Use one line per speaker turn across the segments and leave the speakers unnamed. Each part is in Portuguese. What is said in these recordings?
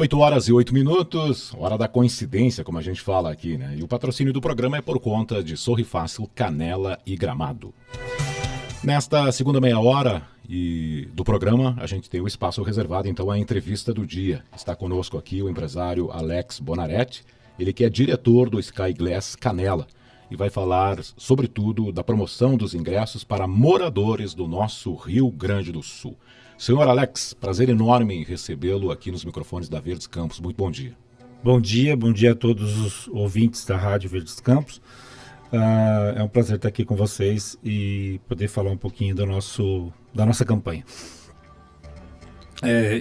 8h08, hora da coincidência, como a gente fala aqui, né? E o patrocínio do programa é por conta de Sorri Fácil, Canela e Gramado. Nesta segunda meia hora do programa, a gente tem o espaço reservado, então, à entrevista do dia. Está conosco aqui o empresário Alex Bonaretti, ele que é diretor do Sky Glass Canela, e vai falar, sobretudo, da promoção dos ingressos para moradores do nosso Rio Grande do Sul. Senhor Alex, prazer enorme em recebê-lo aqui nos microfones da Verdes Campos. Muito bom dia.
Bom dia a todos os ouvintes da Rádio Verdes Campos. É um prazer estar aqui com vocês e poder falar um pouquinho da nossa campanha.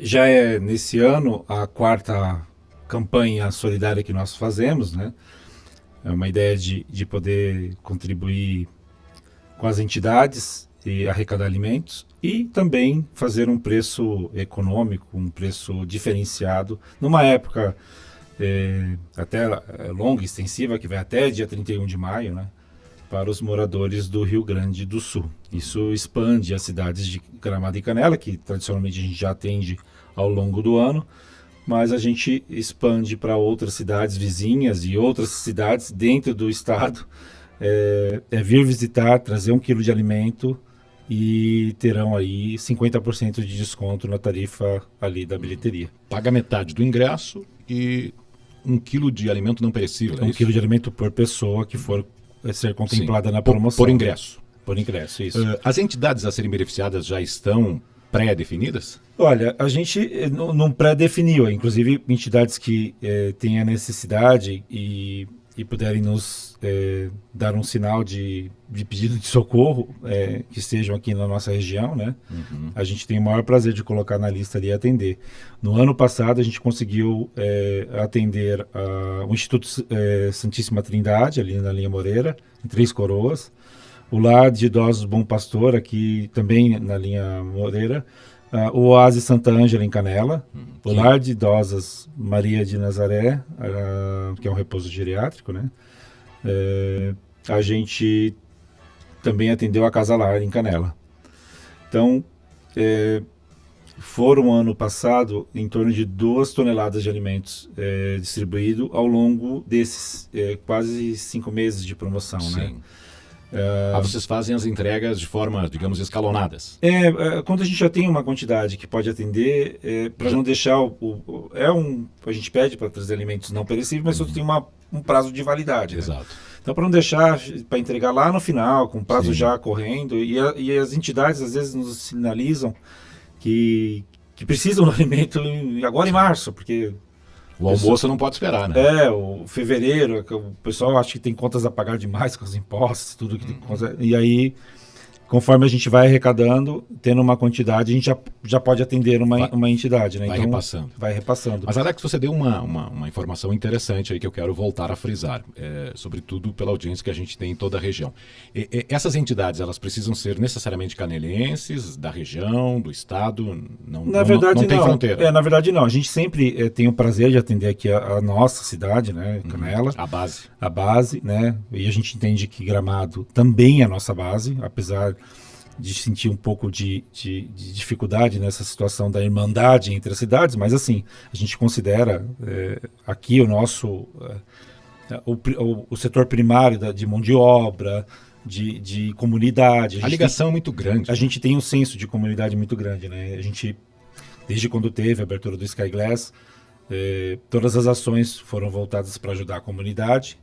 Já é nesse ano a quarta campanha solidária que nós fazemos, né? É uma ideia de poder contribuir com as entidades e arrecadar alimentos e também fazer um preço econômico, um preço diferenciado, numa época até longa, extensiva, que vai até dia 31 de maio, né, para os moradores do Rio Grande do Sul. Isso expande as cidades de Gramado e Canela, que tradicionalmente a gente já atende ao longo do ano, mas a gente expande para outras cidades vizinhas e outras cidades dentro do estado. Vir visitar, trazer 1 quilo de alimento e terão aí 50% de desconto na tarifa ali da bilheteria.
Paga metade do ingresso e 1 quilo de alimento não perecível, é
1
isso?
quilo de alimento por pessoa que for ser contemplada
Sim,
na promoção.
Por ingresso.
Por ingresso, isso.
As entidades a serem beneficiadas já estão pré-definidas?
Olha, a gente não pré-definiu, inclusive entidades que têm a necessidade e puderem nos dar um sinal de pedido de socorro, que estejam aqui na nossa região, né? Uhum. A gente tem o maior prazer de colocar na lista ali e atender. No ano passado a gente conseguiu atender o Instituto Santíssima Trindade, ali na linha Moreira, em Três Coroas, o Lar de Idosos Bom Pastor, aqui também na linha Moreira, o Oásis Santa Ângela em Canela, o Lar de Idosas Maria de Nazaré, que é um repouso geriátrico, né? A gente também atendeu a Casa Lar em Canela. Então, foram ano passado em torno de 2 toneladas de alimentos distribuídos ao longo desses quase 5 meses de promoção,
Sim.
Né?
Vocês fazem as entregas de forma, digamos, escalonadas?
Quando a gente já tem uma quantidade que pode atender, para não deixar a gente pede para trazer alimentos não perecíveis, mas só tem um prazo de validade.
Exato.
Né? Então, para não deixar, para entregar lá no final, com o prazo
Sim.
já correndo, e as entidades às vezes nos sinalizam que precisam do alimento agora em março, porque...
O almoço não pode esperar, né?
O fevereiro, o pessoal acha que tem contas a pagar demais com os impostos, tudo que tem contas. E aí, conforme a gente vai arrecadando, tendo uma quantidade, a gente já pode atender uma entidade, né?
Vai
então,
repassando.
Vai repassando.
Mas, Alex, você deu uma informação interessante aí que eu quero voltar a frisar, sobretudo pela audiência que a gente tem em toda a região. Essas entidades, elas precisam ser necessariamente canelenses, da região, do estado? Não tem fronteira?
Na verdade, não. A gente sempre tem o prazer de atender aqui a nossa cidade, né? Canela.
A
base, né? E a gente entende que Gramado também é a nossa base, apesar de sentir um pouco de dificuldade nessa situação da irmandade entre as cidades, mas assim, a gente considera aqui o nosso o setor primário de mão de obra, de comunidade.
A ligação é muito grande.
A gente tem um senso de comunidade muito grande, né? A gente, desde quando teve a abertura do Sky Glass, todas as ações foram voltadas para ajudar a comunidade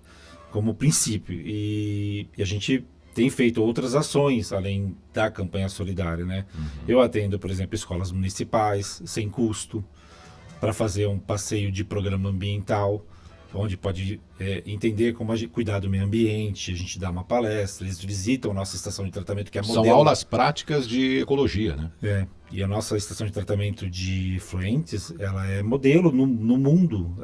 como princípio, e a gente tem feito outras ações além da campanha solidária, né? Uhum. Eu atendo, por exemplo, escolas municipais sem custo para fazer um passeio de programa ambiental, onde pode entender como cuidar do meio ambiente. A gente dá uma palestra, eles visitam a nossa estação de tratamento, que é modelo.
São aulas práticas de ecologia, né?
E a nossa estação de tratamento de efluentes, ela é modelo no mundo.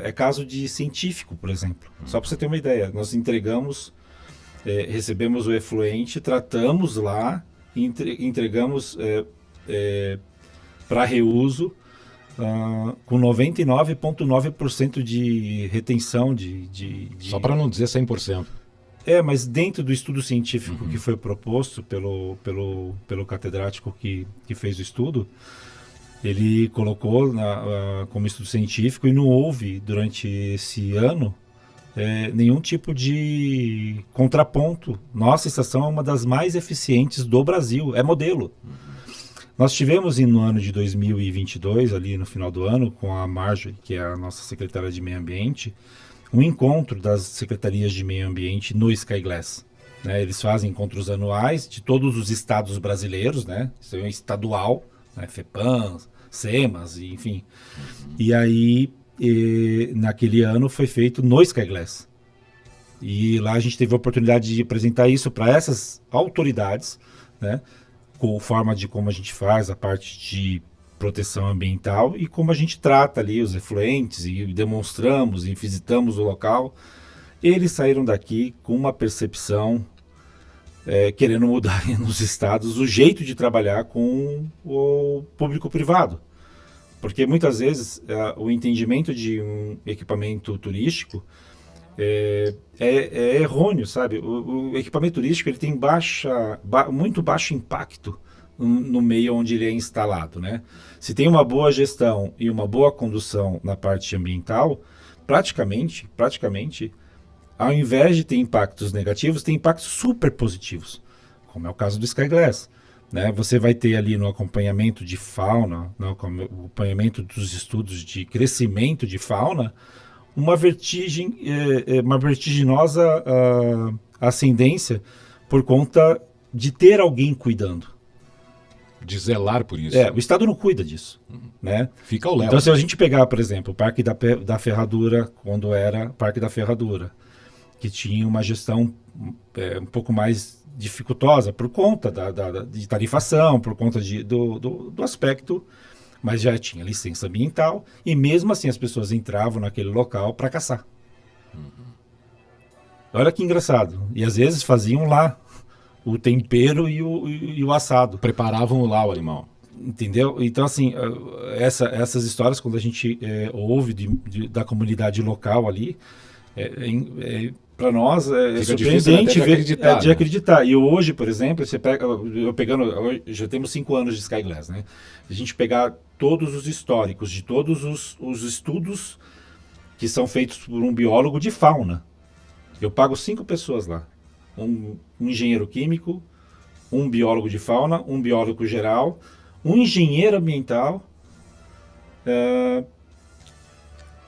É caso de científico, por exemplo. Só para você ter uma ideia, nós entregamos... recebemos o efluente, tratamos lá, entregamos para reuso com 99,9% de retenção
Só para não dizer 100%.
Mas dentro do estudo científico que foi proposto pelo catedrático que fez o estudo, ele colocou como estudo científico e não houve, durante esse ano, nenhum tipo de contraponto. Nossa estação é uma das mais eficientes do Brasil, é modelo. Nós tivemos no ano de 2022, ali no final do ano, com a Marjorie, que é a nossa secretária de Meio Ambiente, um encontro das secretarias de Meio Ambiente no Sky Glass. Né? Eles fazem encontros anuais de todos os estados brasileiros, né? Isso é estadual, né? FEPAM, SEMAS, enfim. E aí, naquele ano, foi feito no Sky Glass. E lá a gente teve a oportunidade de apresentar isso para essas autoridades, né? Com forma de como a gente faz a parte de proteção ambiental e como a gente trata ali os efluentes e demonstramos e visitamos o local. Eles saíram daqui com uma percepção, querendo mudar nos estados o jeito de trabalhar com o público-privado. Porque muitas vezes o entendimento de um equipamento turístico é errôneo, sabe? O equipamento turístico ele tem muito baixo impacto no meio onde ele é instalado, né? Se tem uma boa gestão e uma boa condução na parte ambiental, praticamente, ao invés de ter impactos negativos, tem impactos super positivos, como é o caso do Sky Glass. Né? Você vai ter ali no acompanhamento de fauna, no acompanhamento dos estudos de crescimento de fauna, uma vertiginosa ascendência por conta de ter alguém cuidando.
De zelar por isso.
O Estado não cuida disso. Né?
Fica ao léu.
Então, se a gente pegar, por exemplo, o Parque da Ferradura, quando era Parque da Ferradura, que tinha uma gestão um pouco mais dificultosa por conta de tarifação, por conta do aspecto, mas já tinha licença ambiental e mesmo assim as pessoas entravam naquele local para caçar. Olha que engraçado. E às vezes faziam lá o tempero e o assado.
Preparavam lá o animal.
Entendeu? Então, assim, essas histórias, quando a gente ouve da comunidade local ali, para nós é surpreendente de acreditar. E hoje, por exemplo, já temos 5 anos de Sky Glass, né? A gente pegar todos os históricos de todos os estudos que são feitos por um biólogo de fauna. Eu pago 5 pessoas lá. Um engenheiro químico, um biólogo de fauna, um biólogo geral, um engenheiro ambiental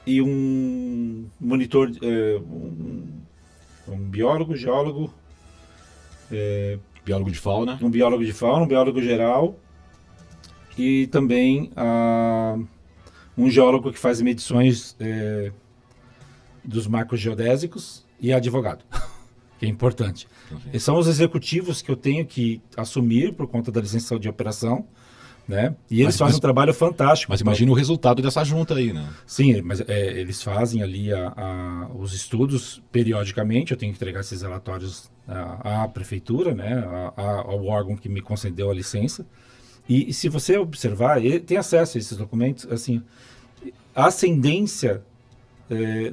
e um monitor, um biólogo, geólogo,
biólogo de fauna,
um biólogo geral e também um geólogo que faz medições dos marcos geodésicos e advogado, que é importante. Esses são os executivos que eu tenho que assumir por conta da licença de operação, né? E eles fazem um trabalho fantástico.
Mas imagina o resultado dessa junta aí, né?
Sim, mas eles fazem ali os estudos periodicamente. Eu tenho que entregar esses relatórios à prefeitura, né? Ao órgão que me concedeu a licença. E se você observar, ele tem acesso a esses documentos, assim, a ascendência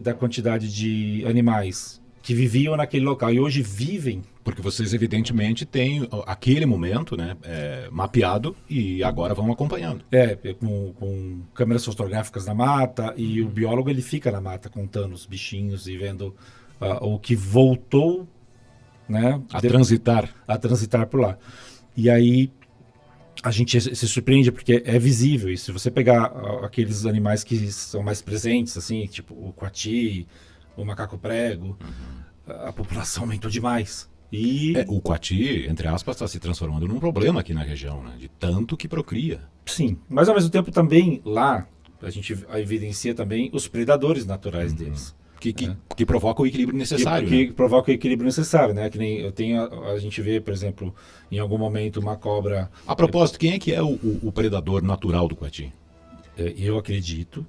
da quantidade de animais que viviam naquele local e hoje vivem.
Porque vocês, evidentemente, têm aquele momento, né, mapeado e agora vão acompanhando.
Com câmeras fotográficas na mata e o biólogo ele fica na mata contando os bichinhos e vendo o que voltou, né,
a transitar
por lá. E aí a gente se surpreende porque é visível. E se você pegar aqueles animais que são mais presentes, assim, tipo o coati, o macaco-prego, a população aumentou demais.
O coati, entre aspas, está se transformando num problema aqui na região, né? De tanto que procria.
Sim, mas ao mesmo tempo também lá a gente evidencia também os predadores naturais deles.
Que provocam o equilíbrio necessário.
Que provocam o equilíbrio necessário, né? Que nem a gente vê, por exemplo, em algum momento uma cobra...
A propósito, quem é que é o predador natural do coati?
Eu acredito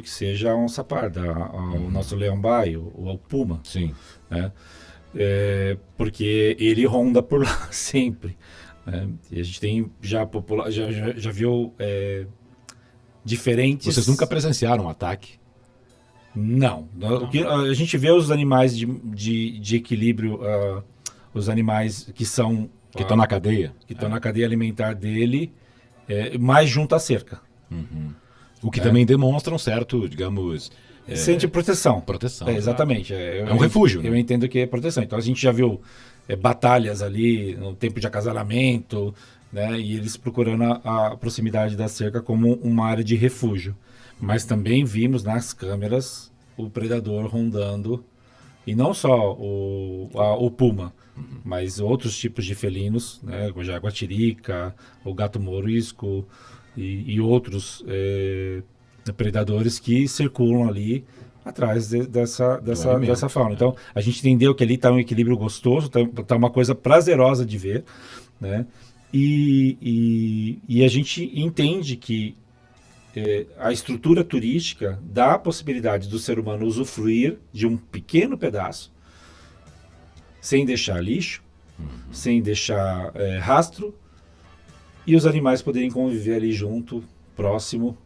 que seja a onça-parda, o nosso leão-baio, o puma.
Sim.
Né? Porque ele ronda por lá sempre. Né? E a gente tem já viu diferentes...
Vocês nunca presenciaram um ataque?
Não. A gente vê os animais de equilíbrio, os animais que são...
Que estão na cadeia.
Que estão na cadeia alimentar dele, mais junto à cerca.
O que também demonstra um certo, digamos...
Sente proteção.
Proteção.
Exatamente.
É um refúgio.
Eu entendo que é proteção. Então a gente já viu batalhas ali no tempo de acasalamento, né? E eles procurando a proximidade da cerca como uma área de refúgio. Mas também vimos nas câmeras o predador rondando, e não só o puma, mas outros tipos de felinos, né? Como a jaguatirica, o gato morisco e outros predadores que circulam ali atrás dessa fauna. Então, a gente entendeu que ali está um equilíbrio gostoso, está uma coisa prazerosa de ver, né? E a gente entende que a estrutura turística dá a possibilidade do ser humano usufruir de um pequeno pedaço, sem deixar lixo, sem deixar rastro, e os animais poderem conviver ali junto, próximo,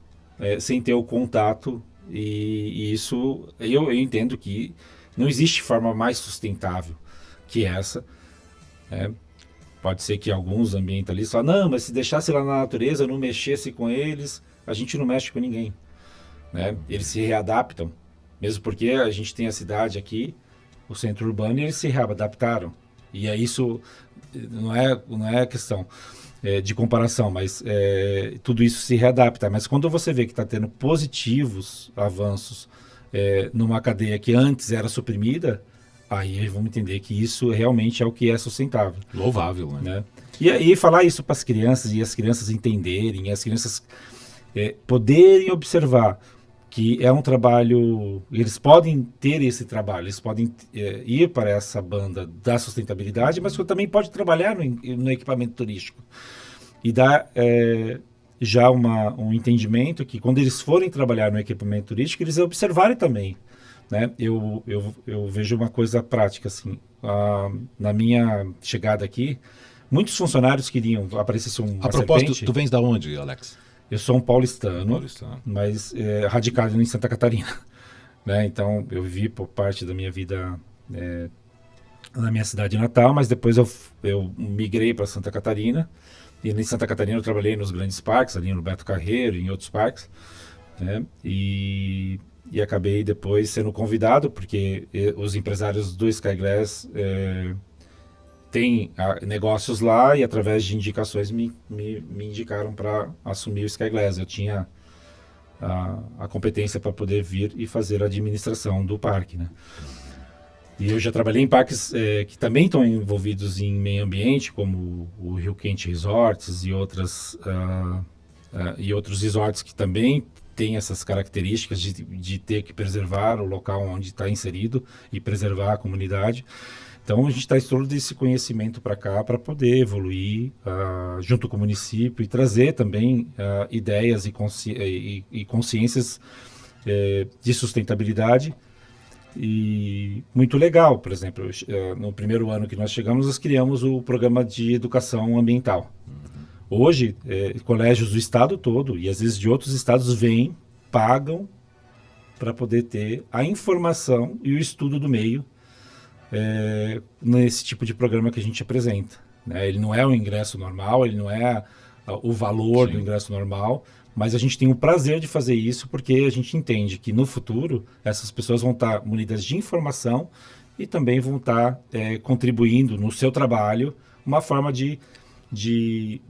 sem ter o contato. E isso eu entendo que não existe forma mais sustentável que essa. Pode ser que alguns ambientalistas falem, não, mas se deixasse lá na natureza, não mexesse com eles, a gente não mexe com ninguém, né? Eles se readaptam, mesmo porque a gente tem a cidade aqui, o centro urbano, e eles se readaptaram. E isso não é questão de comparação, mas tudo isso se readapta. Mas quando você vê que está tendo positivos avanços numa cadeia que antes era suprimida, aí vamos entender que isso realmente é o que é sustentável.
Louvável, né?
E aí falar isso para as crianças, e as crianças entenderem, e as crianças poderem observar que é um trabalho, eles podem ter esse trabalho, eles podem ir para essa banda da sustentabilidade, mas também pode trabalhar no equipamento turístico. E dar já um entendimento que quando eles forem trabalhar no equipamento turístico, eles observarem também, né? Eu vejo uma coisa prática, assim, na minha chegada aqui, muitos funcionários queriam aparecesse uma
A propósito,
serpente.
tu vens da onde, Alex?
Eu sou um paulistano. Mas radicado em Santa Catarina, né? Então eu vivi por parte da minha vida na minha cidade natal, mas depois eu migrei para Santa Catarina, e em Santa Catarina eu trabalhei nos grandes parques, ali no Beto Carreiro e em outros parques, né? E acabei depois sendo convidado, porque os empresários do Sky Glass têm negócios lá, e através de indicações me indicaram para assumir o Sky Glass. Eu tinha a competência para poder vir e fazer a administração do parque, né? E eu já trabalhei em parques que também estão envolvidos em meio ambiente, como o Rio Quente Resorts e outros resorts que também têm essas características de ter que preservar o local onde está inserido e preservar a comunidade. Então a gente traz todo esse conhecimento para cá para poder evoluir junto com o município e trazer também ideias e consciências de sustentabilidade. E muito legal, por exemplo, no primeiro ano que nós chegamos, nós criamos o programa de educação ambiental. Hoje, colégios do estado todo, e às vezes de outros estados, pagam para poder ter a informação e o estudo do meio nesse tipo de programa que a gente apresenta, né? Ele não é o ingresso normal, ele não é o valor do ingresso normal, mas a gente tem o prazer de fazer isso porque a gente entende que no futuro essas pessoas vão estar munidas de informação e também vão estar contribuindo no seu trabalho uma forma de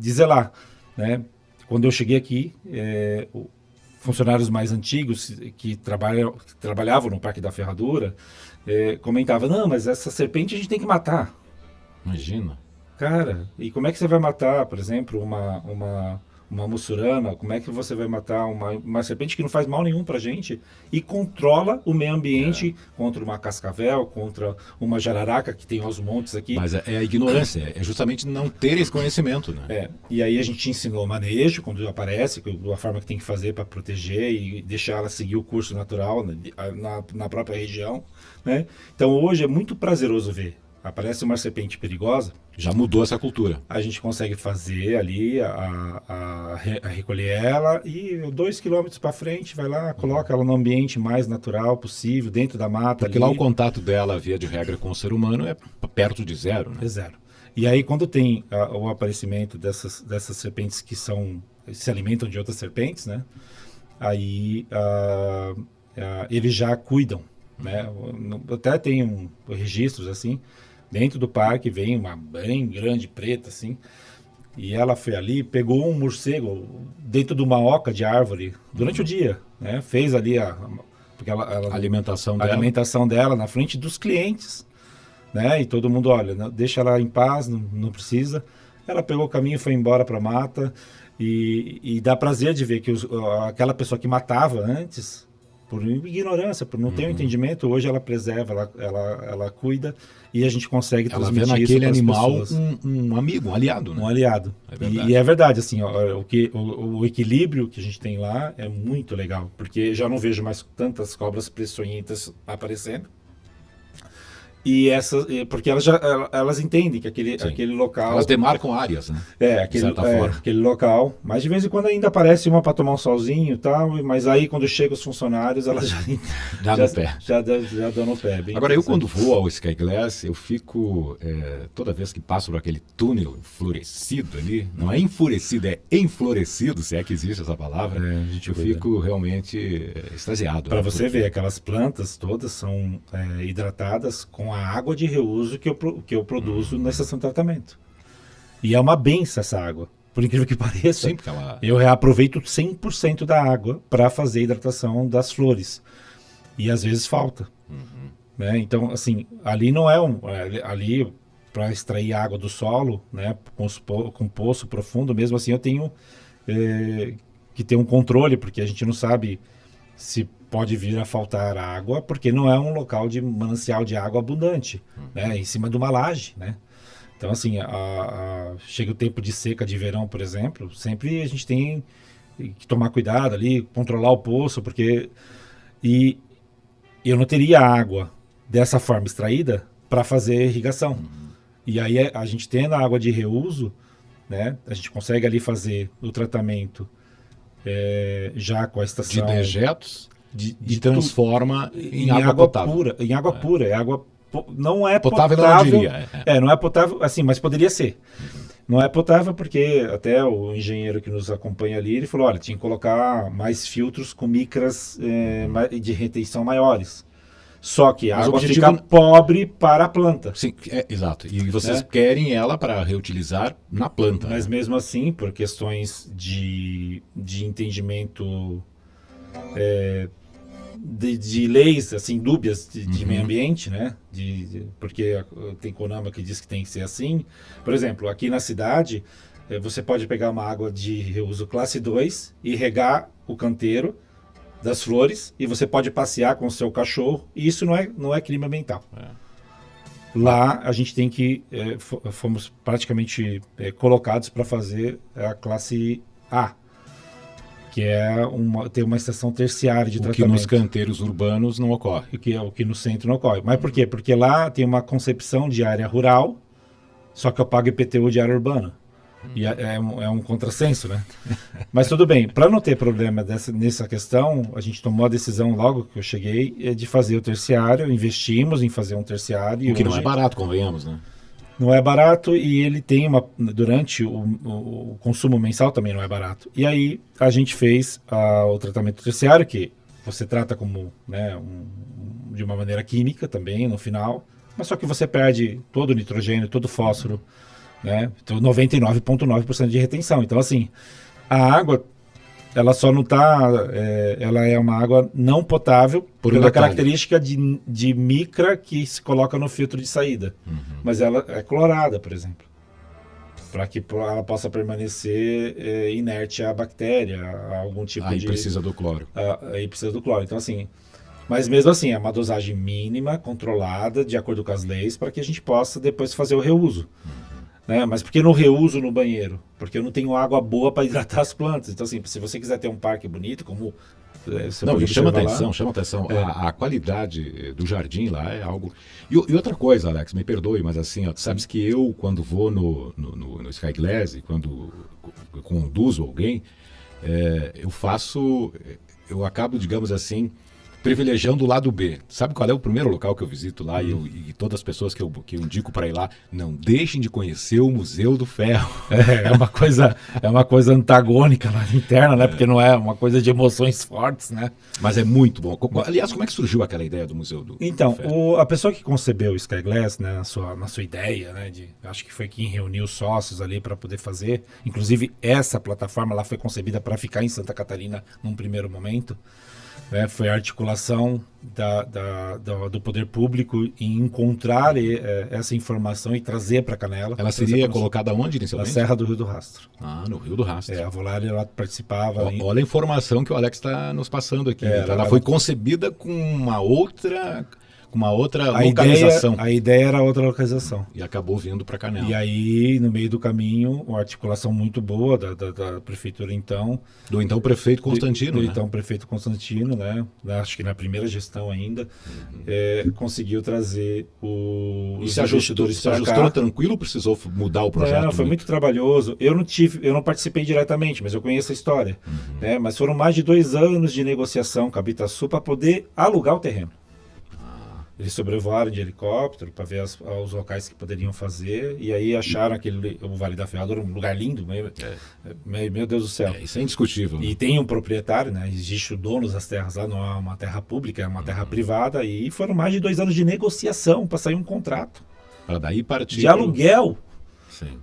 zelar, né? Quando eu cheguei aqui, funcionários mais antigos que trabalhavam no Parque da Ferradura comentavam, não, mas essa serpente a gente tem que matar.
Imagina.
Cara, e como é que você vai matar, por exemplo, uma mussurana? Como é que você vai matar uma serpente que não faz mal nenhum pra gente e controla o meio ambiente contra uma cascavel, contra uma jararaca que tem aos montes aqui?
Mas é a ignorância, é justamente não ter esse conhecimento, né?
E aí a gente ensinou o manejo, quando aparece, a forma que tem que fazer para proteger e deixar ela seguir o curso natural na própria região, né? Então hoje é muito prazeroso ver. Aparece uma serpente perigosa.
Já mudou essa cultura.
A gente consegue fazer ali, a recolher ela e 2 quilômetros para frente, vai lá, coloca ela no ambiente mais natural possível, dentro da mata.
Porque ali, lá o contato dela, via de regra, com o ser humano é perto de zero, né?
É zero. E aí quando tem o aparecimento dessas serpentes que são se alimentam de outras serpentes, né? Aí eles já cuidam, né? Até tem registros assim, dentro do parque vem uma bem grande preta assim, e ela foi ali, pegou um morcego dentro de uma oca de árvore durante o dia, né? Fez ali porque
A alimentação
a alimentação dela na frente dos clientes, né? E todo mundo, olha, deixa ela em paz, não precisa. Ela pegou o caminho e foi embora para a mata. E dá prazer de ver que aquela pessoa que matava antes, por ignorância, por não ter um entendimento, hoje ela preserva, ela cuida, e a gente consegue transmitir isso.
Ela vê naquele animal
pessoas.
Um amigo, um aliado, né?
Um aliado. E é verdade, assim, o equilíbrio que a gente tem lá é muito legal, porque já não vejo mais tantas cobras peçonhentas aparecendo. Porque elas entendem que aquele local...
Elas demarcam áreas, né?
Aquele local. Mas de vez em quando ainda aparece uma para tomar um solzinho e tal, mas aí quando chegam os funcionários, elas já dão no pé.
Agora, eu quando vou ao Sky Glass, eu fico, toda vez que passo por aquele túnel enfurecido ali, não é enfurecido, é enflorecido, se é que existe essa palavra, eu fico realmente extasiado.
Para você ver, aquelas plantas todas são hidratadas com a água de reuso que eu produzo na estação de tratamento. E é uma benção essa água. Por incrível que pareça,
sim, porque
eu reaproveito 100% da água para fazer a hidratação das flores. E às vezes falta. Né? Então, assim, ali não é ali para extrair água do solo, né, com poço profundo, mesmo assim eu tenho que ter um controle, porque a gente não sabe se pode vir a faltar água, porque não é um local de manancial de água abundante, né? Em cima de uma laje, né? Então, assim, chega o tempo de seca de verão, por exemplo, sempre a gente tem que tomar cuidado ali, controlar o poço, porque... E eu não teria água dessa forma extraída para fazer irrigação. E aí a gente tendo a água de reuso, né? A gente consegue ali fazer o tratamento já com a estação...
De dejetos? E transforma em água potável.
Pura, em água pura. É água não é
potável.
Potável,
não diria.
Não é potável, assim, mas poderia ser. Não é potável porque até o engenheiro que nos acompanha ali, ele falou, olha, tinha que colocar mais filtros com micras de retenção maiores. Só que a água fica pobre para a planta.
Sim, exato. E vocês querem ela para reutilizar na planta.
Mas mesmo assim, por questões de entendimento... de leis assim dúbias de meio ambiente, né? Porque tem CONAMA que diz que tem que ser assim. Por exemplo, aqui na cidade, você pode pegar uma água de reuso classe 2 e regar o canteiro das flores, e você pode passear com o seu cachorro, e isso não é crime ambiental. Lá a gente tem que fomos praticamente colocados para fazer a classe A, que tem uma estação terciária de tratamento.
O que nos canteiros urbanos não ocorre.
O que no centro não ocorre. Mas por quê? Porque lá tem uma concepção de área rural, só que eu pago IPTU de área urbana. E é um contrassenso, né? Mas tudo bem, para não ter problema nessa questão, a gente tomou a decisão logo que eu cheguei de fazer o terciário, investimos em fazer um terciário.
O que não é barato, convenhamos, né?
Não é barato, e ele tem durante o consumo mensal também não é barato. E aí a gente fez o tratamento terciário, que você trata como, né, de uma maneira química também no final, mas só que você perde todo o nitrogênio, todo o fósforo, né? Então 99,9% de retenção. Então assim, a água, ela só não está, ela é uma água não potável pela característica de micra que se coloca no filtro de saída. Mas ela é clorada, por exemplo, para que ela possa permanecer inerte à bactéria, a algum tipo de...
Aí precisa do cloro.
Aí precisa do cloro. Então assim, mas mesmo assim, é uma dosagem mínima, controlada, de acordo com as leis, para que a gente possa depois fazer o reuso. Né? Mas por que não reuso no banheiro? Porque eu não tenho água boa para hidratar as plantas. Então, assim, se você quiser ter um parque bonito, como você
não,
pode
chama
lá,
atenção. A qualidade do jardim lá é algo... E outra coisa, Alex, me perdoe, mas assim, ó, tu sabes que eu, quando vou no Sky Glass, quando conduzo alguém, eu acabo, digamos assim, privilegiando o lado B. Sabe qual é o primeiro local que eu visito lá e todas as pessoas que eu indico para ir lá? Não deixem de conhecer o Museu do Ferro.
É uma coisa antagônica lá interna, né? Porque não é uma coisa de emoções fortes, né?
Mas é muito bom. Aliás, como é que surgiu aquela ideia do Museu do Ferro?
A pessoa que concebeu o Sky Glass, né, na sua ideia, né, acho que foi quem reuniu sócios ali para poder fazer. Inclusive, essa plataforma lá foi concebida para ficar em Santa Catarina num primeiro momento. Foi a articulação do poder público em encontrar essa informação e trazer para Canela.
Ela seria colocada onde inicialmente?
Na Serra do Rio do Rastro.
Ah, no Rio do Rastro.
A Volare ela participava.
Olha a informação que o Alex está nos passando aqui. Ela foi concebida com uma outra localização.
A ideia era outra localização.
E acabou vindo para Canela.
E aí, no meio do caminho, uma articulação muito boa da prefeitura então.
Do então prefeito Constantino,
né? Então prefeito Constantino, né? Acho que na primeira gestão ainda, conseguiu trazer os investidores para cá. Se ajustou
tranquilo ou precisou mudar o projeto?
Não, foi muito trabalhoso. Eu não participei diretamente, mas eu conheço a história. Mas foram mais de 2 anos de negociação com a Habitasul para poder alugar o terreno. Eles sobrevoaram de helicóptero para ver os locais que poderiam fazer, e aí acharam o Vale da Ferradura um lugar lindo, meu Deus do céu.
Isso é indiscutível.
E tem um proprietário, né? Existe o dono das terras lá, não é uma terra pública, é uma terra privada, e foram mais de 2 anos de negociação para sair um contrato.
Para daí partir.
De aluguel.
Sim.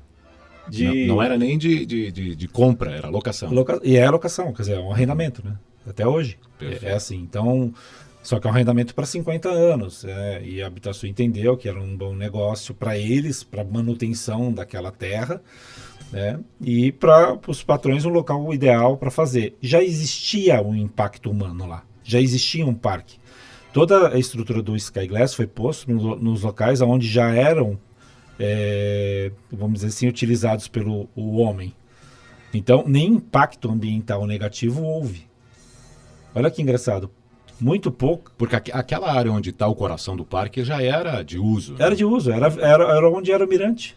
Não era nem de compra, era locação.
E é locação, quer dizer, é um arrendamento, né? Até hoje. É assim, então... Só que é um arrendamento para 50 anos. E a Habitasul entendeu que era um bom negócio para eles, para manutenção daquela terra, né? E para os patrões um local ideal para fazer. Já existia um impacto humano lá, já existia um parque. Toda a estrutura do Sky Glass foi posto nos locais onde já eram, vamos dizer assim, utilizados pelo homem. Então, nem impacto ambiental negativo houve. Olha que engraçado. Muito pouco.
Porque aquela área onde está o coração do parque já era de uso.
Era de uso, era onde era o mirante.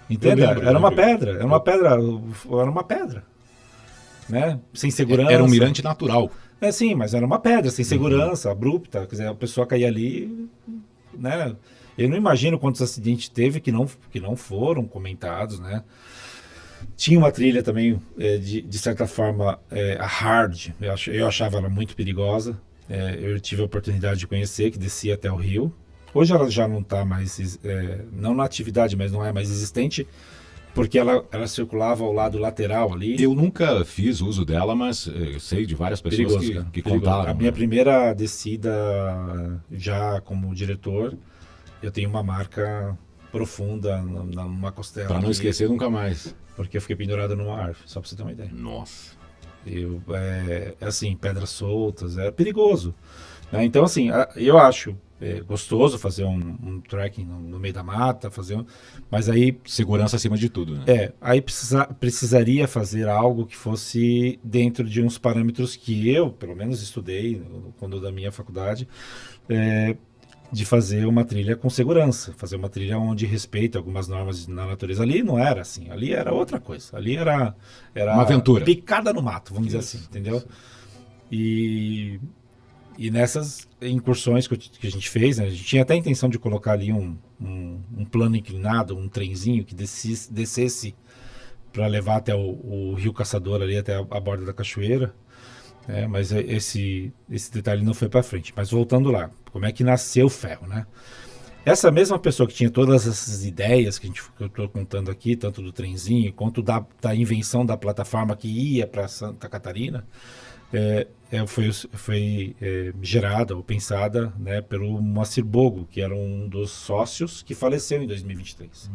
Entende? Era uma pedra. Né? Sem segurança.
Era um mirante natural.
Sim, mas era uma pedra, sem segurança, abrupta. Quer dizer, a pessoa caía ali, né? Eu não imagino quantos acidentes teve que não foram comentados, né? Tinha uma trilha também, de certa forma, a hard, eu achava ela muito perigosa. Eu tive a oportunidade de conhecer, que descia até o rio. Hoje ela já não está mais, não na atividade, mas não é mais existente, porque ela circulava ao lado lateral ali.
Eu nunca fiz uso dela, mas eu sei de várias pessoas que contaram.
A minha primeira descida, já como diretor, eu tenho uma marca profunda numa costela.
Para não esquecer nunca mais.
Porque eu fiquei pendurado numa árvore, só para você ter uma ideia.
Nossa.
Assim, pedras soltas, é perigoso. Né? Então, assim, eu acho gostoso fazer um trekking no meio da mata, mas aí...
Segurança acima de tudo, né?
Aí precisaria fazer algo que fosse dentro de uns parâmetros que eu, pelo menos, estudei quando da minha faculdade, de fazer uma trilha com segurança, fazer uma trilha onde respeita algumas normas na natureza. Ali não era assim, ali era outra coisa, ali era
uma aventura,
picada no mato, vamos dizer assim, entendeu? E nessas incursões que a gente fez, né, a gente tinha até a intenção de colocar ali um plano inclinado, um trenzinho que descesse para levar até o Rio Caçador, ali até a borda da cachoeira. Mas esse detalhe não foi para frente. Mas voltando lá, como é que nasceu o ferro, né? Essa mesma pessoa que tinha todas essas ideias que eu estou contando aqui, tanto do trenzinho quanto da invenção da plataforma que ia para Santa Catarina, foi gerada ou pensada, né, pelo Moacir Bogo, que era um dos sócios que faleceu em 2023.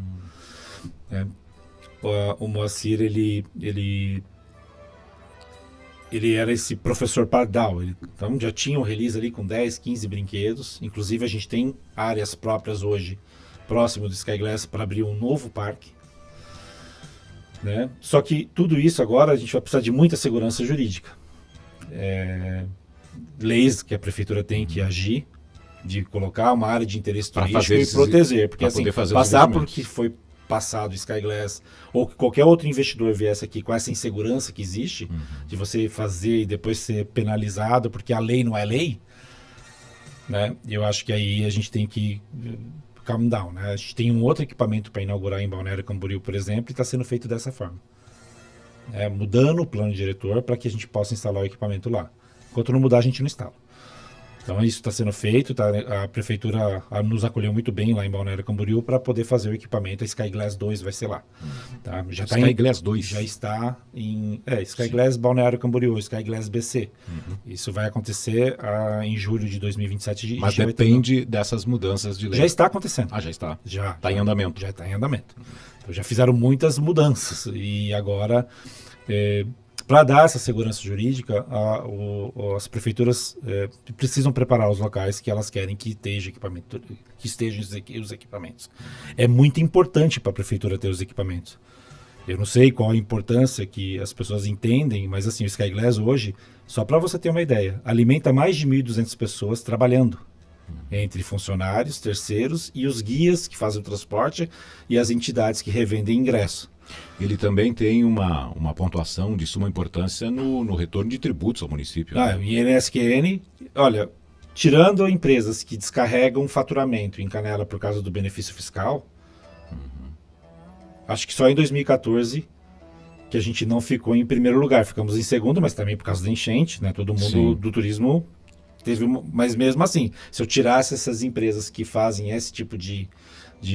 O Moacir, ele era esse professor pardal, então já tinha um release ali com 10, 15 brinquedos, inclusive a gente tem áreas próprias hoje, próximo do Sky Glass, para abrir um novo parque, né? Só que tudo isso agora a gente vai precisar de muita segurança jurídica, leis que a prefeitura tem que agir, de colocar uma área de interesse turístico e proteger, porque assim, passar por que foi passar do Sky Glass, ou que qualquer outro investidor viesse aqui com essa insegurança que existe, de você fazer e depois ser penalizado, porque a lei não é lei, né? Eu acho que aí a gente tem que calm down, né? A gente tem um outro equipamento para inaugurar em Balneário Camboriú, por exemplo, e está sendo feito dessa forma. Mudando o plano diretor para que a gente possa instalar o equipamento lá. Enquanto não mudar, a gente não instala. Então isso está sendo feito, a prefeitura nos acolheu muito bem lá em Balneário Camboriú para poder fazer o equipamento. A Sky Glass 2 vai ser lá. Tá? Já
Sky Glass 2?
Já está em... Sky Glass Balneário Camboriú, Sky Glass BC. Isso vai acontecer em julho de 2027.
Mas depende dessas mudanças de lei.
Já está acontecendo.
Ah, já está?
Já.
Está em andamento?
Já está em andamento. Então, já fizeram muitas mudanças e agora... para dar essa segurança jurídica, as prefeituras precisam preparar os locais que elas querem que estejam os equipamentos. É muito importante para a prefeitura ter os equipamentos. Eu não sei qual a importância que as pessoas entendem, mas assim, o Sky Glass hoje, só para você ter uma ideia, alimenta mais de 1.200 pessoas trabalhando, entre funcionários, terceiros e os guias que fazem o transporte e as entidades que revendem ingresso.
Ele também tem uma pontuação de suma importância no retorno de tributos ao município. Né?
O INSQN, olha, tirando empresas que descarregam faturamento em Canela por causa do benefício fiscal, acho que só em 2014 que a gente não ficou em primeiro lugar. Ficamos em segundo, mas também por causa da enchente, né? Todo mundo do turismo teve... Mas mesmo assim, se eu tirasse essas empresas que fazem esse tipo de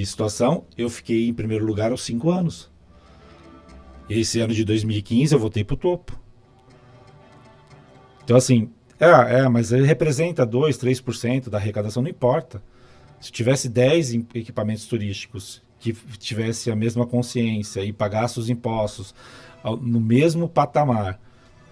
situação, eu fiquei em primeiro lugar aos 5 anos. Esse ano de 2015 eu voltei para o topo. Então assim, mas ele representa 2%, 3% da arrecadação, não importa. Se tivesse 10 equipamentos turísticos que tivesse a mesma consciência e pagasse os impostos no mesmo patamar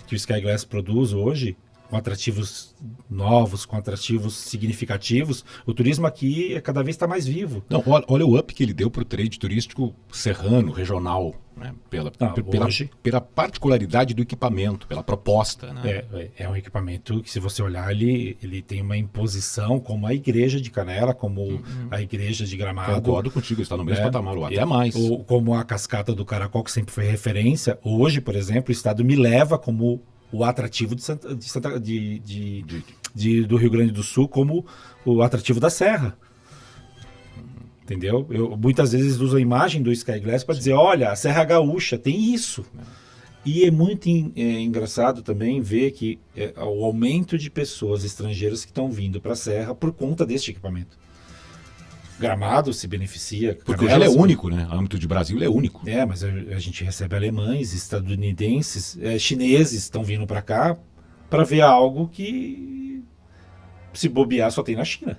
que o Sky Glass produz hoje, com atrativos novos, com atrativos significativos, o turismo aqui cada vez está mais vivo.
Não, olha o up que ele deu para o trade turístico serrano, regional, né? Pela particularidade do equipamento, pela proposta. Né?
É um equipamento que, se você olhar, ele tem uma imposição como a igreja de Canela, como a igreja de Gramado.
Concordo contigo, está no mesmo patamar, ou até mais.
Ou como a Cascata do Caracol, que sempre foi referência. Hoje, por exemplo, o estado me leva como o atrativo do Rio Grande do Sul, como o atrativo da Serra. Entendeu? Eu muitas vezes uso a imagem do Sky Glass para dizer, olha, a Serra Gaúcha tem isso. E é muito engraçado também ver que o aumento de pessoas estrangeiras que estão vindo para a Serra por conta deste equipamento. Gramado se beneficia.
Porque ele é único, né? O âmbito de Brasil ele é único.
Mas a gente recebe alemães, estadunidenses, chineses estão vindo para cá para ver algo que, se bobear, só tem na China.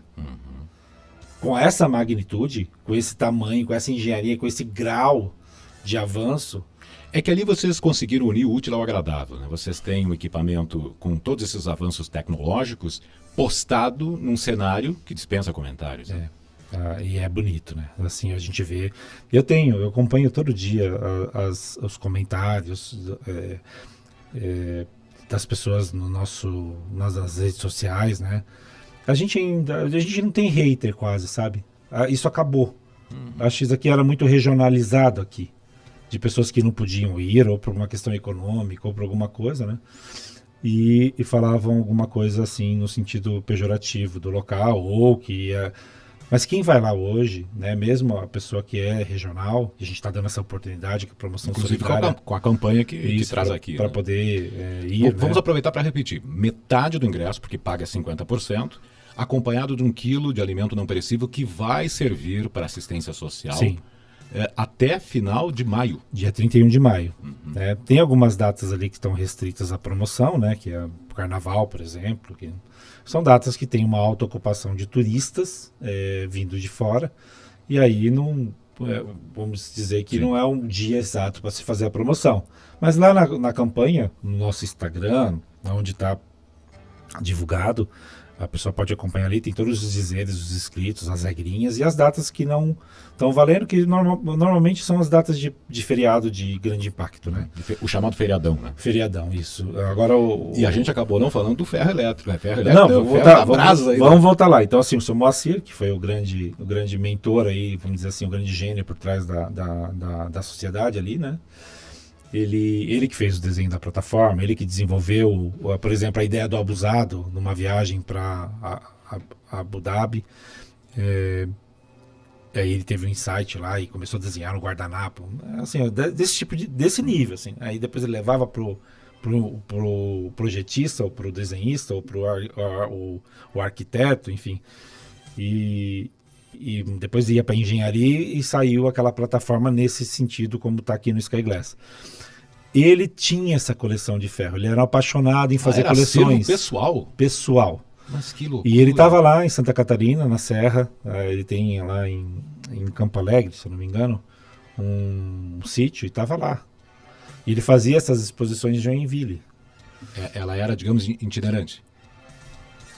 Com essa magnitude, com esse tamanho, com essa engenharia, com esse grau de avanço.
É que ali vocês conseguiram unir o útil ao agradável. Né? Vocês têm um equipamento com todos esses avanços tecnológicos postado num cenário que dispensa comentários. Né?
E é bonito, né? Assim, a gente vê... Eu acompanho todo dia os comentários das pessoas nas redes sociais, né? A gente não tem hater quase, sabe? Isso acabou. Acho que isso aqui era muito regionalizado aqui. De pessoas que não podiam ir, ou por uma questão econômica, ou por alguma coisa, né? E falavam alguma coisa assim, no sentido pejorativo do local, ou que ia... Mas quem vai lá hoje, né, mesmo a pessoa que é regional, e a gente está dando essa oportunidade, que a promoção
inclusive
solidária...
com a campanha que traz aqui.
Para poder ir.
Vamos aproveitar para repetir. Metade do ingresso, porque paga 50%, acompanhado de 1 quilo de alimento não perecível que vai servir para assistência social.
Sim.
Até final de maio.
Dia 31 de maio. Né? Tem algumas datas ali que estão restritas à promoção, né? Que é o Carnaval, por exemplo, que são datas que tem uma alta ocupação de turistas vindo de fora, e aí não, vamos dizer que não é um dia exato para se fazer a promoção. Mas lá na campanha, no nosso Instagram, onde está divulgado, A pessoa pode acompanhar ali, tem todos os dizeres, os escritos, as regrinhas e as datas que não estão valendo, que normalmente são as datas de feriado de grande impacto, né?
O chamado feriadão, né?
Feriadão, isso. Agora
E a gente acabou não falando do ferro elétrico, né? Ferro
elétrico,
não,
vamos voltar lá. Então, assim, o seu Moacir, que foi o grande mentor aí, vamos dizer assim, o grande gênio por trás da sociedade ali, né? Ele que fez o desenho da plataforma, ele que desenvolveu, por exemplo, a ideia do abusado numa viagem para Abu Dhabi. Aí ele teve um insight lá e começou a desenhar no guardanapo, assim, desse nível, assim. Aí depois ele levava pro projetista, ou pro desenhista, ou pro o arquiteto, enfim. E depois ia para engenharia e saiu aquela plataforma nesse sentido, como está aqui no Sky Glass. Ele tinha essa coleção de ferro, ele era apaixonado em fazer coleções. Pessoal.
Mas que loucura.
E ele estava lá em Santa Catarina, na Serra, ele tem lá em Campo Alegre, se eu não me engano, um sítio, e estava lá. E ele fazia essas exposições em Joinville.
Ela era, digamos, itinerante.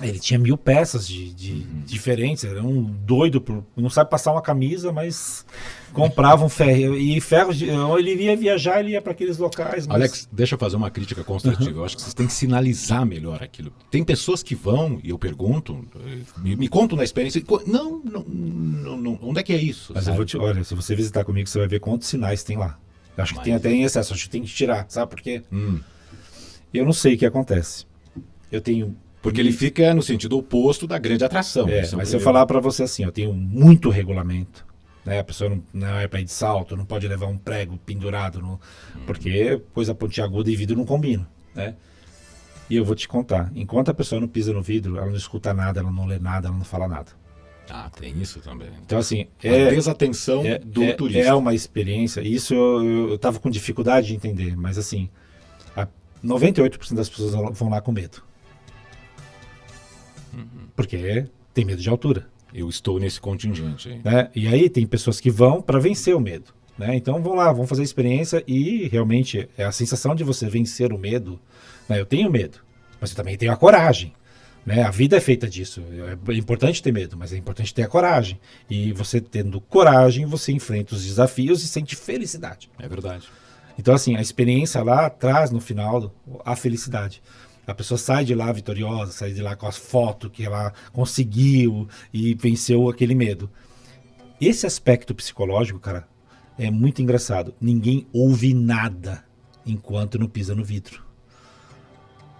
Ele tinha 1000 peças diferentes, era um doido, não sabe passar uma camisa, mas comprava um ferro. E ferro, ele ia viajar, ele ia para aqueles locais. Mas...
Alex, deixa eu fazer uma crítica construtiva. Eu acho que vocês têm que sinalizar melhor aquilo. Tem pessoas que vão, e eu pergunto, me contam na experiência, não, onde é que é isso?
Mas sabe? Olha, se você visitar comigo, você vai ver quantos sinais tem lá. Eu acho que tem até em excesso, acho que tem que tirar, sabe por quê? Eu não sei o que acontece. Eu tenho...
Porque ele fica no sentido oposto da grande atração.
Mas se eu falar para você assim, eu tenho muito regulamento, né? A pessoa não é para ir de salto, não pode levar um prego pendurado, porque coisa pontiaguda e vidro não combina, né? E eu vou te contar, enquanto a pessoa não pisa no vidro, ela não escuta nada, ela não lê nada, ela não fala nada.
Ah, tem isso também.
Então assim,
a desatenção do turista.
É uma experiência, isso eu tava com dificuldade de entender, mas assim, 98% das pessoas vão lá com medo. Porque tem medo de altura.
Eu estou nesse contingente aí.
Né? E aí tem pessoas que vão para vencer o medo. Né? Então vão lá, vão fazer a experiência e realmente é a sensação de você vencer o medo. Né? Eu tenho medo, mas eu também tenho a coragem. Né? A vida é feita disso. É importante ter medo, mas é importante ter a coragem. E você tendo coragem, você enfrenta os desafios e sente felicidade.
É verdade.
Então assim, a experiência lá traz no final a felicidade. A pessoa sai de lá vitoriosa, sai de lá com as fotos que ela conseguiu e venceu aquele medo. Esse aspecto psicológico, cara, é muito engraçado. Ninguém ouve nada enquanto não pisa no vidro.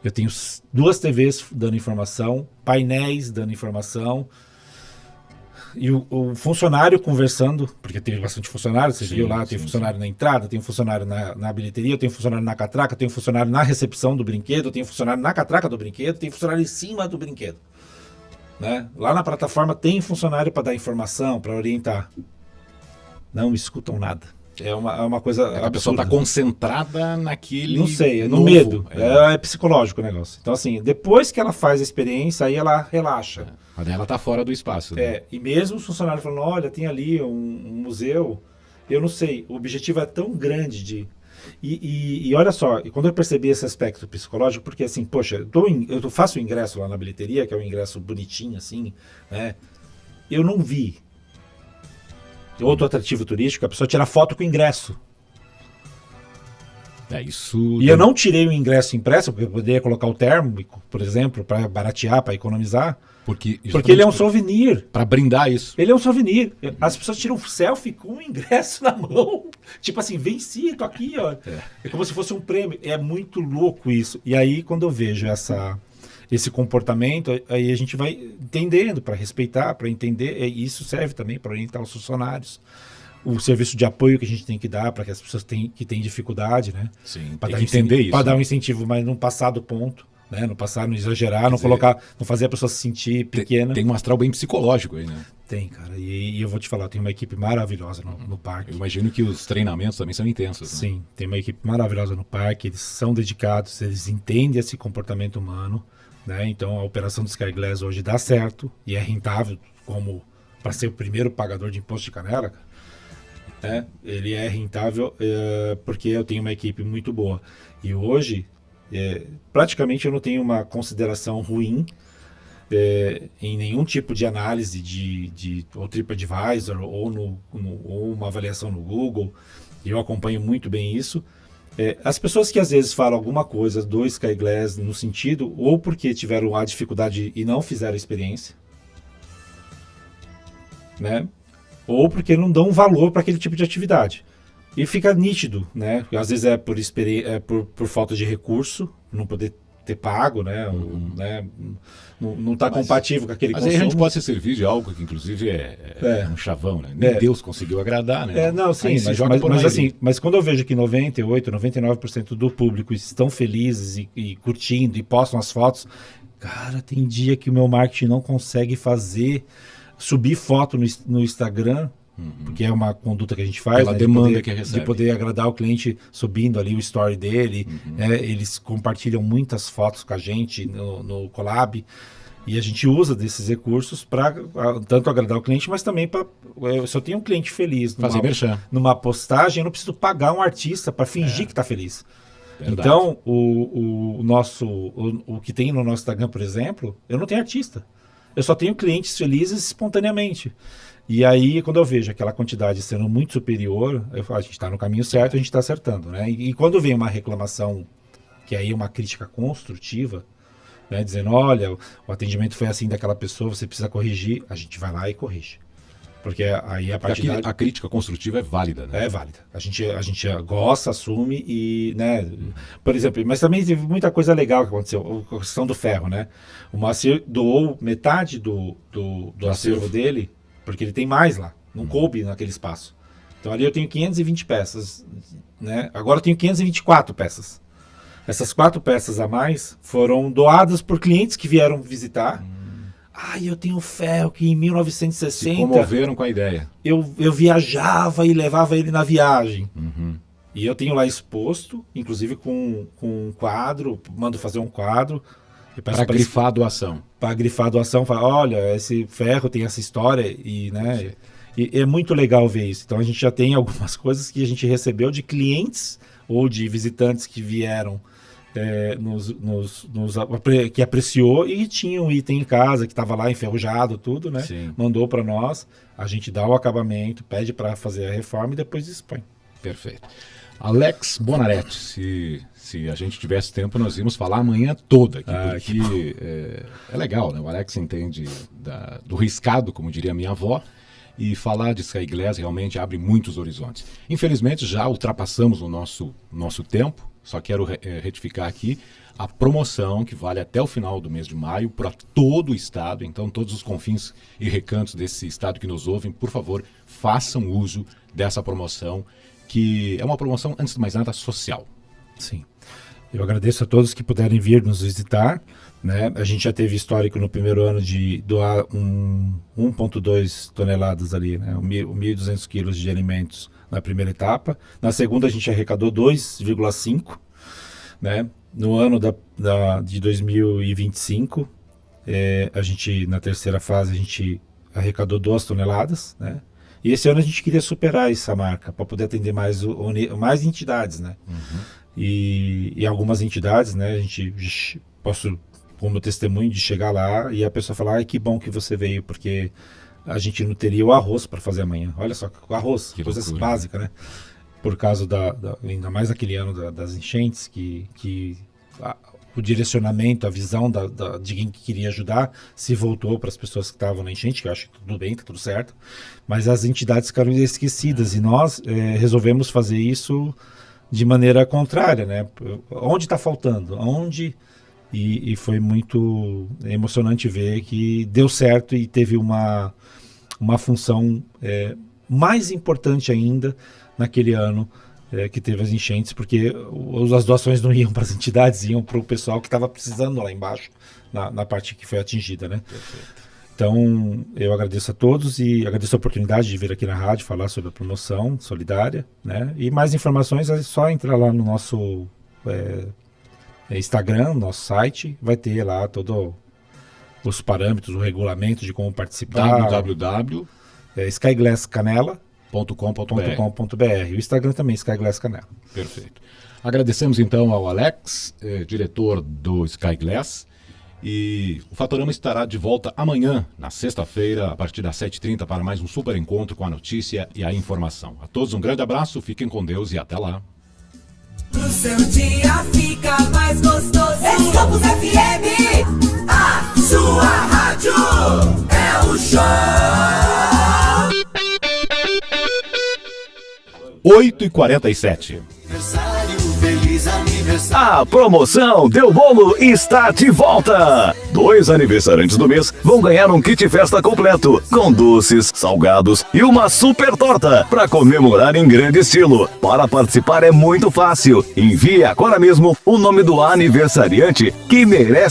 Eu tenho 2 TVs dando informação, painéis dando informação, e o funcionário conversando, porque tem bastante funcionário, você viu lá, tem funcionário na entrada, tem funcionário na bilheteria, tem funcionário na catraca, tem funcionário na recepção do brinquedo, tem funcionário na catraca do brinquedo, tem funcionário em cima do brinquedo. Né? Lá na plataforma tem funcionário para dar informação, para orientar. Não escutam nada. É uma coisa absurda.
A pessoa está concentrada naquele...
Não sei, no medo. É psicológico o negócio. Então assim, depois que ela faz a experiência, aí ela relaxa.
Mas ela está fora do espaço. Né?
E mesmo os funcionários falando, olha, tem ali um museu, eu não sei, o objetivo é tão grande de... E olha só, quando eu percebi esse aspecto psicológico, porque assim, poxa, eu faço o ingresso lá na bilheteria, que é um ingresso bonitinho assim, né? Eu não vi outro atrativo turístico, a pessoa tira foto com o ingresso.
Isso.
E eu não tirei o ingresso impresso, porque eu poderia colocar o térmico, por exemplo, para baratear, para economizar. Porque ele é um souvenir.
Para brindar isso.
Ele é um souvenir. As pessoas tiram selfie com o ingresso na mão. Tipo assim, venci, tô aqui, ó. É como se fosse um prêmio. É muito louco isso. E aí, quando eu vejo esse comportamento, aí a gente vai entendendo, para respeitar, para entender. E isso serve também para orientar os funcionários. O serviço de apoio que a gente tem que dar para que as pessoas que têm dificuldade, né?
Sim,
para
entender isso.
Para dar um incentivo, mas não passar do ponto. Né? Não passar, não exagerar, não fazer a pessoa se sentir pequena.
Tem um astral bem psicológico aí, né?
Tem, cara. E eu vou te falar, tem uma equipe maravilhosa no parque.
Eu imagino que os treinamentos também são intensos.
Sim,
né?
Tem uma equipe maravilhosa no parque, eles são dedicados, eles entendem esse comportamento humano, né? Então a operação do Sky Glass hoje dá certo e é rentável, como para ser o primeiro pagador de imposto de Canela, né? Ele é rentável porque eu tenho uma equipe muito boa. E hoje... praticamente eu não tenho uma consideração ruim em nenhum tipo de análise ou TripAdvisor ou uma avaliação no Google. Eu acompanho muito bem isso. As pessoas que às vezes falam alguma coisa do Sky Glass no sentido, ou porque tiveram a dificuldade e não fizeram a experiência, né? Ou porque não dão valor para aquele tipo de atividade. E fica nítido, né? Às vezes é por falta de recurso, não poder ter pago, né? Né? Não está compatível com aquele consumo.
Mas aí a gente pode se servir de algo que inclusive é um chavão, né? Nem Deus conseguiu agradar, né?
Não, sim, mas quando eu vejo que 98%, 99% do público estão felizes e curtindo e postam as fotos, cara, tem dia que o meu marketing não consegue subir foto no Instagram, porque é uma conduta que a gente faz,
pela demanda que recebe.
De poder agradar o cliente subindo ali o story dele, eles compartilham muitas fotos com a gente no Collab, e a gente usa desses recursos para tanto agradar o cliente, mas também para... Eu só tenho um cliente feliz numa postagem, eu não preciso pagar um artista para fingir que está feliz. Verdade. Então, o que tem no nosso Instagram, por exemplo, eu não tenho artista. Eu só tenho clientes felizes espontaneamente. E aí, quando eu vejo aquela quantidade sendo muito superior, eu falo, a gente está no caminho certo, a gente está acertando, né? E quando vem uma reclamação, que aí é uma crítica construtiva, né, dizendo, olha, o atendimento foi assim daquela pessoa, você precisa corrigir, a gente vai lá e corrige. Porque aí
a crítica construtiva é válida, né?
É válida. A gente gosta, assume e, né? Por exemplo, mas também teve muita coisa legal que aconteceu. A questão do ferro, né? O Moacir doou metade do acervo dele, porque ele tem mais lá. Não coube naquele espaço. Então ali eu tenho 520 peças, né? Agora eu tenho 524 peças. Essas 4 peças a mais foram doadas por clientes que vieram visitar. Eu tenho ferro que em 1960...
Se comoveram com a ideia.
Eu viajava e levava ele na viagem. E eu tenho lá exposto, inclusive com um quadro, mando fazer um quadro.
Para grifar a doação.
Para grifar a doação, falar, olha, esse ferro tem essa história e, né... E é muito legal ver isso. Então a gente já tem algumas coisas que a gente recebeu de clientes ou de visitantes que vieram... que apreciou e tinha um item em casa que estava lá enferrujado, tudo, né?
Sim.
Mandou para nós, a gente dá o acabamento, pede para fazer a reforma e depois expõe.
Perfeito. Alex Bonaretti, se a gente tivesse tempo, nós íamos falar amanhã toda aqui, porque é legal, né? O Alex entende do riscado, como diria a minha avó, e falar de Sky Glass realmente abre muitos horizontes. Infelizmente já ultrapassamos o nosso tempo. Só quero retificar aqui a promoção que vale até o final do mês de maio para todo o estado. Então, todos os confins e recantos desse estado que nos ouvem, por favor, façam uso dessa promoção, que é uma promoção, antes de mais nada, social.
Sim. Eu agradeço a todos que puderem vir nos visitar, né? A gente já teve histórico no primeiro ano de doar 1,2 toneladas ali, né? 1.200 quilos de alimentos na primeira etapa. Na segunda a gente arrecadou 2,5, né? No ano de 2025, a gente, na terceira fase, a gente arrecadou 2 toneladas, né? E esse ano a gente queria superar essa marca para poder atender mais entidades, né? E algumas entidades, né? A gente posso, como testemunho, de chegar lá e a pessoa falar, que bom que você veio, porque a gente não teria o arroz para fazer amanhã. Olha só, o arroz, que coisa básica, né? Por causa ainda mais naquele ano das enchentes, que o direcionamento, a visão de quem queria ajudar se voltou para as pessoas que estavam na enchente, que eu acho que tudo bem, tá tudo certo, mas as entidades ficaram esquecidas e nós resolvemos fazer isso de maneira contrária, né? Onde está faltando? Onde... E foi muito emocionante ver que deu certo e teve uma função mais importante ainda naquele ano que teve as enchentes, porque as doações não iam para as entidades, iam para o pessoal que estava precisando lá embaixo, na parte que foi atingida, né?
Perfeito.
Então, eu agradeço a todos e agradeço a oportunidade de vir aqui na rádio falar sobre a promoção solidária, né? E mais informações é só entrar lá no nosso Instagram, nosso site, vai ter lá todos os parâmetros, o regulamento de como participar. skyglasscanela.com.br. O Instagram também, Skyglass Canela.
Perfeito. Agradecemos então ao Alex, diretor do Sky Glass, E o Fatorama estará de volta amanhã, na sexta-feira, a partir das 7h30, para mais um super encontro com a notícia e a informação. A todos um grande abraço, fiquem com Deus e até lá.
O seu dia fica mais gostoso. Campus FM, a sua rádio é o show.
8h47.
A promoção Deu Bolo está de volta! 2 aniversariantes do mês vão ganhar um kit festa completo, com doces, salgados e uma super torta para comemorar em grande estilo. Para participar é muito fácil. Envie agora mesmo o nome do aniversariante que merece